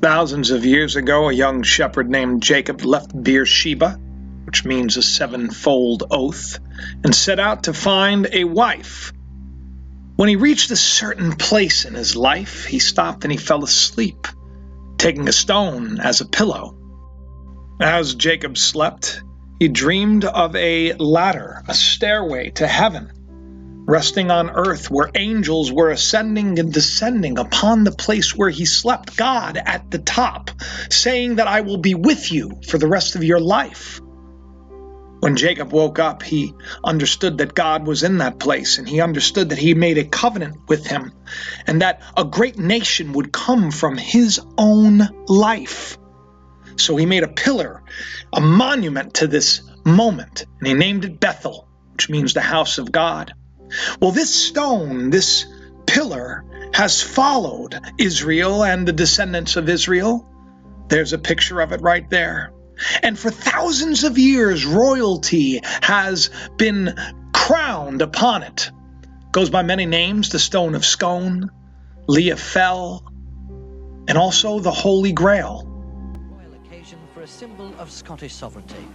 Thousands of years ago, a young shepherd named Jacob left Beersheba, which means a sevenfold oath, and set out to find a wife. When he reached a certain place in his life, he stopped and he fell asleep, taking a stone as a pillow. As Jacob slept, he dreamed of a ladder, a stairway to heaven, resting on earth where angels were ascending and descending upon the place where he slept, God at the top, saying that I will be with you for the rest of your life. When Jacob woke up, he understood that God was in that place, and he understood that he made a covenant with him, and that a great nation would come from his own life. So he made a pillar, a monument to this moment, and he named it Bethel, which means the house of God. Well, this stone, this pillar, has followed Israel and the descendants of Israel. There's a picture of it right there. And for thousands of years, royalty has been crowned upon it. It goes by many names: the stone of Scone, Leah Fell, and also the Holy Grail. Royal occasion for a symbol of Scottish sovereignty.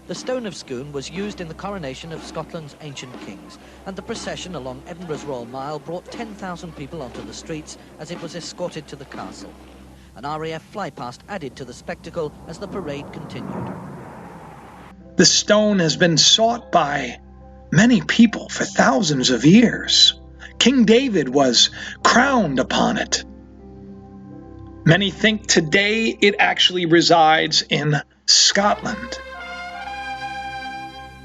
The stone of Scone was used in the coronation of Scotland's ancient kings, and the procession along Edinburgh's Royal Mile brought 10,000 people onto the streets as it was escorted to the castle. An RAF flypast added to the spectacle as the parade continued. The stone has been sought by many people for thousands of years. King David was crowned upon it. Many think today it actually resides in Scotland.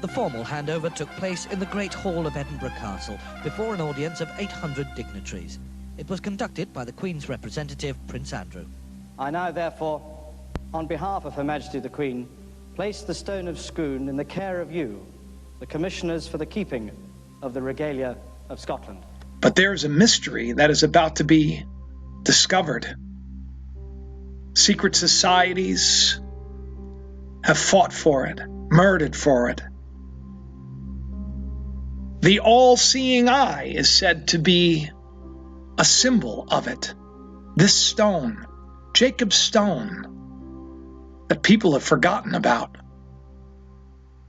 The formal handover took place in the Great Hall of Edinburgh Castle before an audience of 800 dignitaries. It was conducted by the Queen's representative, Prince Andrew. I now, therefore, on behalf of Her Majesty the Queen, place the stone of Scone in the care of you, the commissioners for the keeping of the regalia of Scotland. But there is a mystery that is about to be discovered. Secret societies have fought for it, murdered for it. The all-seeing eye is said to be a symbol of it. This stone, Jacob's stone, that people have forgotten about,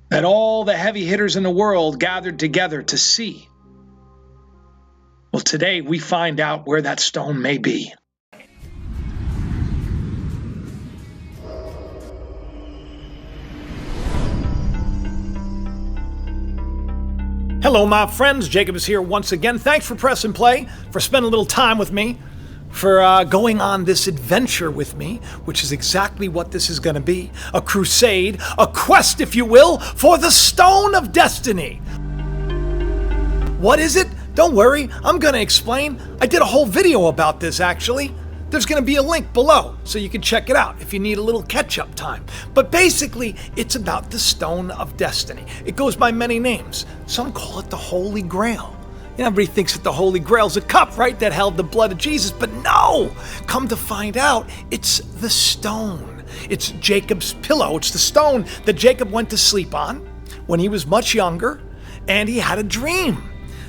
that all the heavy hitters in the world gathered together to see. Well, today we find out where that stone may be. Hello, my friends. Jacob is here once again. Thanks for pressing play, for spending a little time with me, for going on this adventure with me, which is exactly what this is going to be. A crusade, a quest, if you will, for the Stone of Destiny. What is it? Don't worry, I'm going to explain. I did a whole video about this, actually. There's going to be a link below, so you can check it out if you need a little catch-up time. But basically, it's about the Stone of Destiny. It goes by many names. Some call it the Holy Grail. Everybody thinks that the Holy Grail's a cup, right, that held the blood of Jesus, but no! Come to find out, it's the stone. It's Jacob's pillow. It's the stone that Jacob went to sleep on when he was much younger, and he had a dream.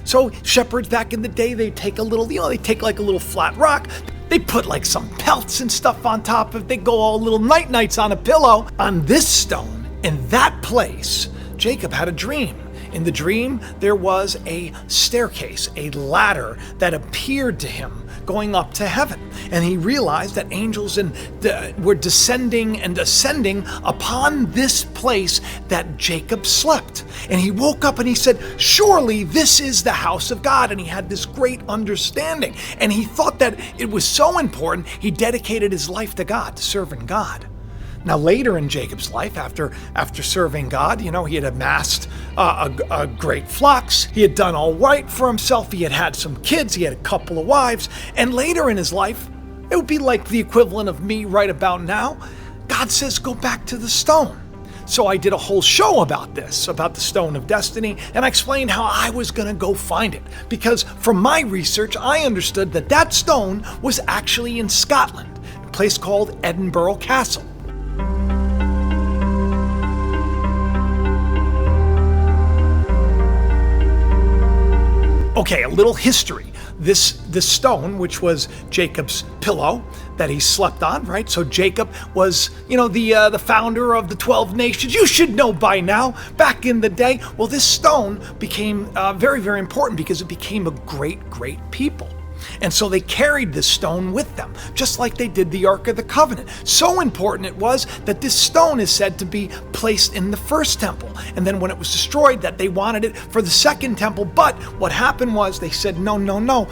So shepherds back in the day, they take a little, they take like a little flat rock, they put like some pelts and stuff on top of it, they go all little night-nights on a pillow. On this stone, in that place, Jacob had a dream. In the dream, there was a staircase, a ladder that appeared to him going up to heaven. And he realized that angels were descending and ascending upon this place that Jacob slept. And he woke up and he said, surely this is the house of God. And he had this great understanding. And he thought that it was so important, he dedicated his life to God, to serving God. Now, later in Jacob's life, after serving God, he had amassed a great flocks. He had done all right for himself. He had had some kids. He had a couple of wives. And later in his life, it would be like the equivalent of me right about now. God says, go back to the stone. So I did a whole show about this, about the Stone of Destiny, and I explained how I was going to go find it. Because from my research, I understood that that stone was actually in Scotland, a place called Edinburgh Castle. Okay, a little history. this stone, which was Jacob's pillow that he slept on, right? So Jacob was, the founder of the 12 nations. You should know by now, back in the day. Well, this stone became very, very important because it became a great, great people. And so they carried this stone with them, just like they did the Ark of the Covenant. So important it was that this stone is said to be placed in the first temple. And then when it was destroyed, that they wanted it for the second temple. But what happened was they said, no,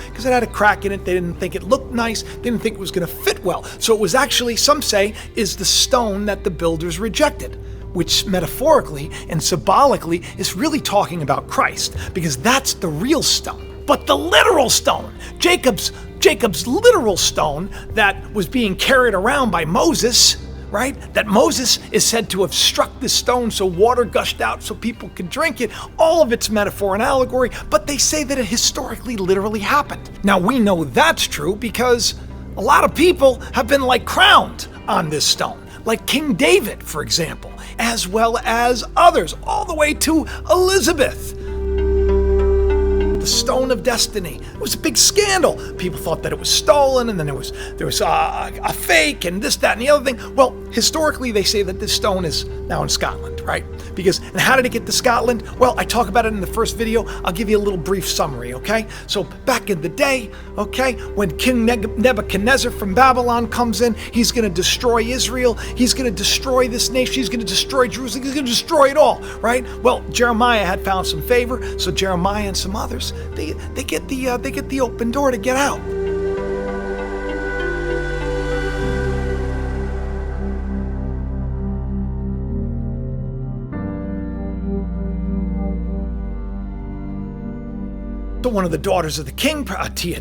because it had a crack in it. They didn't think it looked nice. They didn't think it was going to fit well. So it was actually, some say, is the stone that the builders rejected, which metaphorically and symbolically is really talking about Christ, because that's the real stone. But the literal stone, Jacob's literal stone that was being carried around by Moses, right? That Moses is said to have struck the stone so water gushed out so people could drink it. All of it's metaphor and allegory, but they say that it historically literally happened. Now we know that's true because a lot of people have been crowned on this stone, like King David, for example, as well as others, all the way to Elizabeth. The Stone of Destiny. It was a big scandal. People thought that it was stolen, and then there was a fake, and this, that, and the other thing. Well, historically, they say that this stone is now in Scotland, right? And how did it get to Scotland? Well, I talk about it in the first video. I'll give you a little brief summary, okay? So back in the day, okay, when King Nebuchadnezzar from Babylon comes in, he's going to destroy Israel. He's going to destroy this nation. He's going to destroy Jerusalem. He's going to destroy it all, right? Well, Jeremiah had found some favor, so Jeremiah and some others, they get the open door to get out. So one of the daughters of the king, Tefi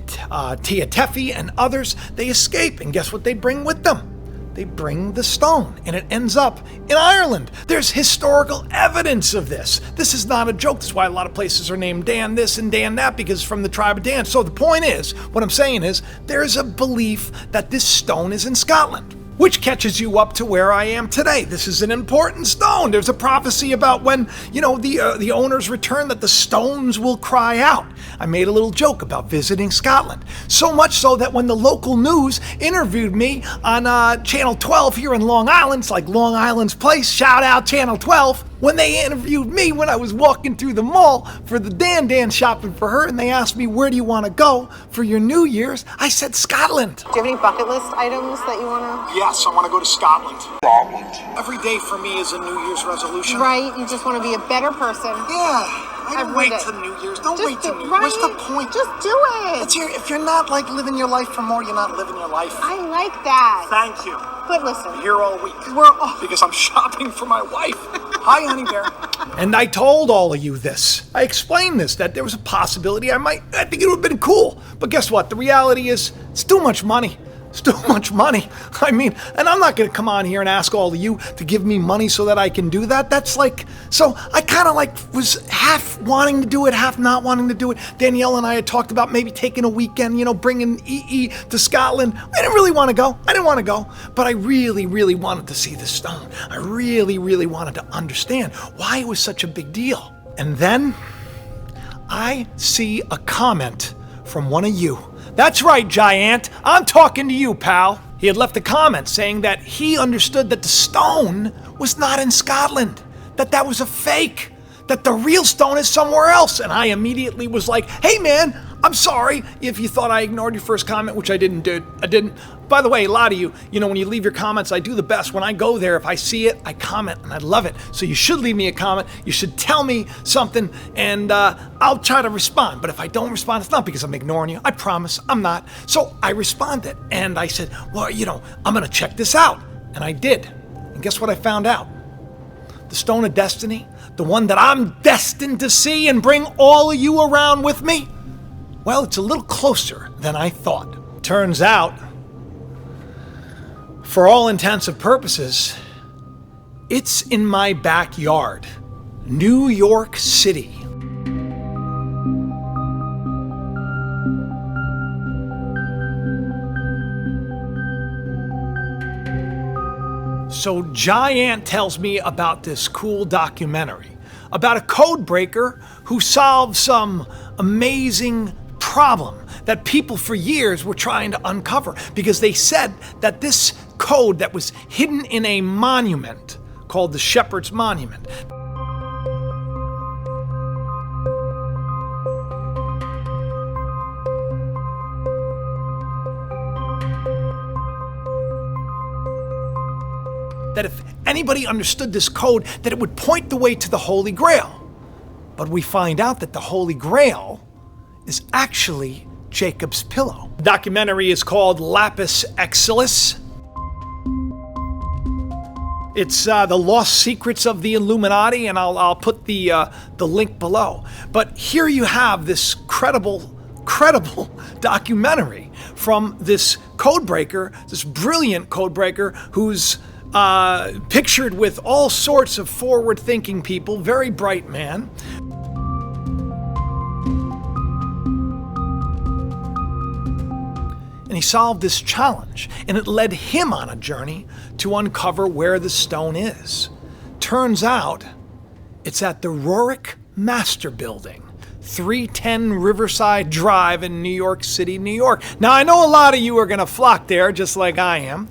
and others, they escape, and guess what they bring with them? They bring the stone, and it ends up in Ireland. There's historical evidence of this. This is not a joke. That's why a lot of places are named Dan this and Dan that, because it's from the tribe of Dan. So the point is, what I'm saying is, there's a belief that this stone is in Scotland, which catches you up to where I am today. This is an important stone. There's a prophecy about when, the owners return, that the stones will cry out. I made a little joke about visiting Scotland. So much so that when the local news interviewed me on Channel 12 here in Long Island, it's like Long Island's place, shout out Channel 12, when they interviewed me when I was walking through the mall for the Dan shopping for her, and they asked me, where do you want to go for your New Year's? I said Scotland. Do you have any bucket list items that you want to... Yes, I want to go to Scotland. Every day for me is a New Year's resolution. Right, you just want to be a better person. Yeah. I don't wait till New Year's. Don't wait till New Year's. What's the point? Just do it. If you're not living your life for more, you're not living your life. I like that. Thank you. But listen. I'm here all week. Because I'm shopping for my wife. Hi, honey bear. And I told all of you this. I explained this, that there was a possibility I think it would have been cool. But guess what? The reality is, it's too much money. It's too much money. I mean, and I'm not going to come on here and ask all of you to give me money so that I can do that. That's so I kind of was half wanting to do it, half not wanting to do it. Danielle and I had talked about maybe taking a weekend, bringing EE to Scotland. I didn't really want to go. But I really, really wanted to see the stone. I really, really wanted to understand why it was such a big deal. And then I see a comment from one of you. That's right, Giant. I'm talking to you, pal. He had left a comment saying that he understood that the stone was not in Scotland, that was a fake, that the real stone is somewhere else. And I immediately was like, hey, man, I'm sorry if you thought I ignored your first comment, which I didn't do. I didn't. By the way, a lot of you, when you leave your comments, I do the best. When I go there, if I see it, I comment, and I love it. So you should leave me a comment. You should tell me something, and I'll try to respond. But if I don't respond, it's not because I'm ignoring you. I promise I'm not. So I responded, and I said, well, I'm going to check this out. And I did. And guess what I found out? The Stone of Destiny, the one that I'm destined to see and bring all of you around with me, well, it's a little closer than I thought. Turns out, for all intents and purposes, it's in my backyard, New York City. So Giant tells me about this cool documentary about a code breaker who solved some amazing problem that people for years were trying to uncover, because they said that this code that was hidden in a monument called the Shepherd's Monument. That if anybody understood this code, that it would point the way to the Holy Grail. But we find out that the Holy Grail is actually Jacob's pillow. The documentary is called Lapis Exilis. It's the lost secrets of the Illuminati, and I'll put the link below. But here you have this credible documentary from this codebreaker, this brilliant codebreaker who's pictured with all sorts of forward-thinking people, very bright man. And he solved this challenge, and it led him on a journey to uncover where the stone is. Turns out, it's at the Rorik Master Building, 310 Riverside Drive in New York City, New York. Now, I know a lot of you are going to flock there, just like I am.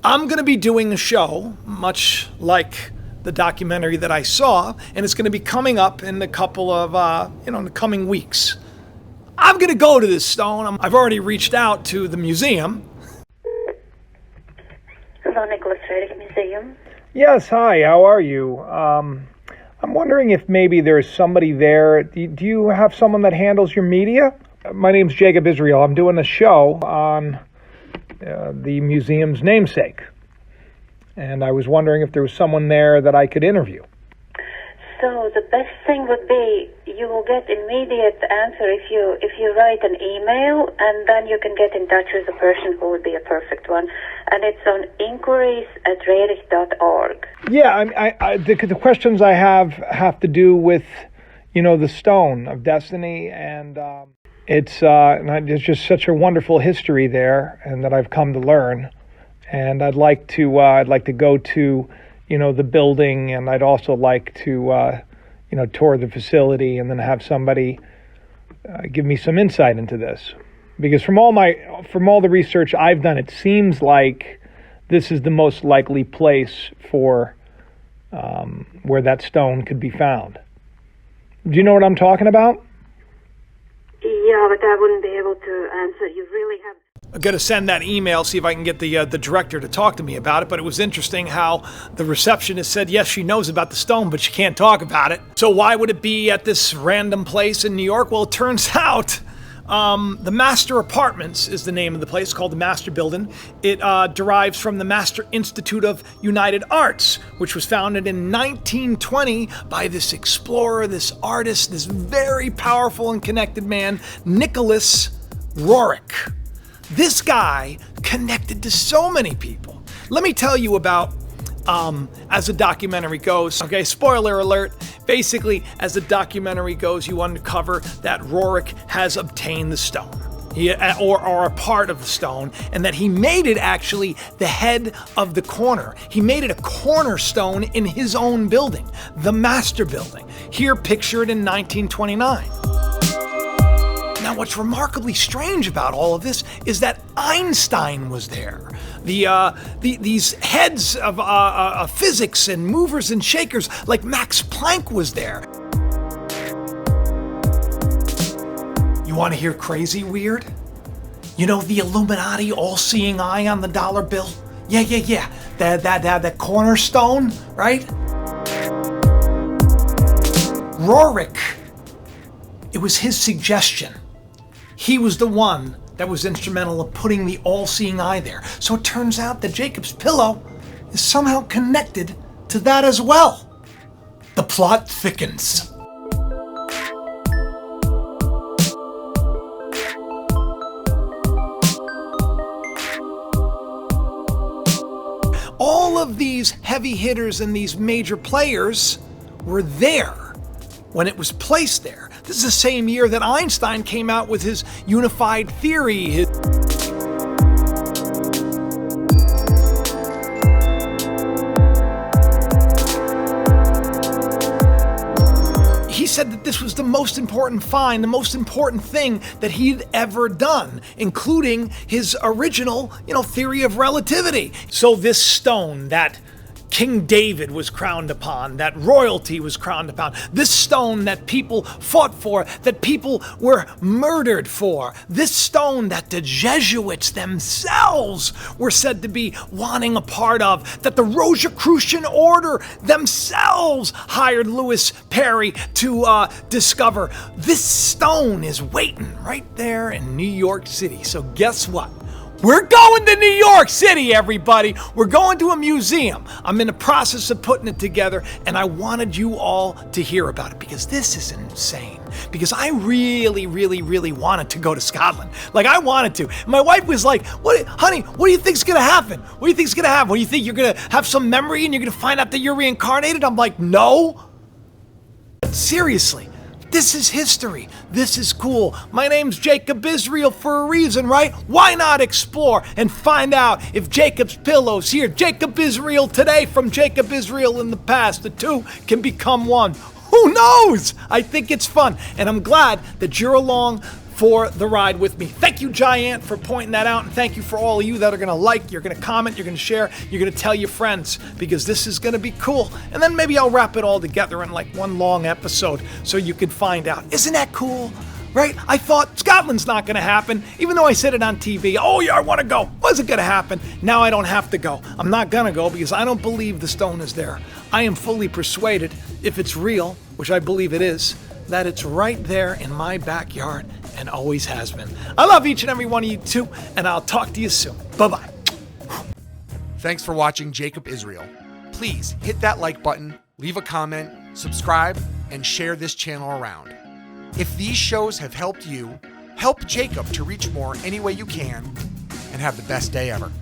I'm going to be doing a show, much like the documentary that I saw, and it's going to be coming up in a couple of, in the coming weeks. I'm going to go to this stone. I've already reached out to the museum. Hello, Nicholas Riddick Museum. Yes, hi, how are you? I'm wondering if maybe there's somebody there. Do you have someone that handles your media? My name's Jacob Israel. I'm doing a show on the museum's namesake, and I was wondering if there was someone there that I could interview. So the best thing would be you will get immediate answer if you write an email, and then you can get in touch with the person who would be a perfect one, and it's on inquiries@radix.org. Yeah, the questions I have to do with, the Stone of Destiny, and it's just such a wonderful history there, and that I've come to learn. And I'd like to go to, the building, and I'd also like to, tour the facility, and then have somebody give me some insight into this. Because from all the research I've done, it seems like this is the most likely place for where that stone could be found. Do you know what I'm talking about? Yeah, but I wouldn't be able to answer. You really have... I'm going to send that email, see if I can get the director to talk to me about it. But it was interesting how the receptionist said, yes, she knows about the stone, but she can't talk about it. So why would it be at this random place in New York? Well, it turns out the Master Apartments is the name of the place, called the Master Building. It derives from the Master Institute of United Arts, which was founded in 1920 by this explorer, this artist, this very powerful and connected man, Nicholas Rorik. This guy connected to so many people. Let me tell you about, as the documentary goes, okay, spoiler alert, basically, as the documentary goes, you uncover that Rorik has obtained the stone, or a part of the stone, and that he made it actually the head of the corner. He made it a cornerstone in his own building, the Master Building, here pictured in 1929. Now, what's remarkably strange about all of this is that Einstein was there. These heads of physics and movers and shakers, like Max Planck, was there. You want to hear crazy weird? You know the Illuminati all-seeing eye on the dollar bill? Yeah. That cornerstone, right? Rorik, it was his suggestion. He was the one that was instrumental in putting the all-seeing eye there. So it turns out that Jacob's pillow is somehow connected to that as well. The plot thickens. All of these heavy hitters and these major players were there when it was placed there. This is the same year that Einstein came out with his unified theory. He said that this was the most important find, the most important thing that he'd ever done, including his original, theory of relativity. So this stone that King David was crowned upon, that royalty was crowned upon, this stone that people fought for, that people were murdered for, this stone that the Jesuits themselves were said to be wanting a part of, that the Rosicrucian order themselves hired Louis Perry to discover. This stone is waiting right there in New York City. So guess what? We're going to New York City, everybody. We're going to a museum. I'm in the process of putting it together, and I wanted you all to hear about it because this is insane. Because I really, really, really wanted to go to Scotland. Like, I wanted to. My wife was like, honey, what do you think's going to happen? What do you think's going to happen? What do you think? You're going to have some memory and you're going to find out that you're reincarnated? I'm like, no. Seriously. This is history. This is cool. My name's Jacob Israel for a reason, right? Why not explore and find out if Jacob's Pillow's here? Jacob Israel today from Jacob Israel in the past. The two can become one. Who knows? I think it's fun. And I'm glad that you're along for the ride with me. Thank you, Giant, for pointing that out. And thank you for all of you that are going to like, you're going to comment, you're going to share, you're going to tell your friends, because this is going to be cool. And then maybe I'll wrap it all together in like one long episode so you can find out. Isn't that cool? Right? I thought Scotland's not going to happen, even though I said it on TV. Oh yeah, I want to go. Wasn't going to happen. Now I don't have to go. I'm not going to go because I don't believe the stone is there. I am fully persuaded, if it's real, which I believe it is, that it's right there in my backyard and always has been. I love each and every one of you too, and I'll talk to you soon. Bye-bye. Thanks for watching Jacob Israel. Please hit that like button, leave a comment, subscribe, and share this channel around. If these shows have helped you, help Jacob to reach more any way you can, and have the best day ever.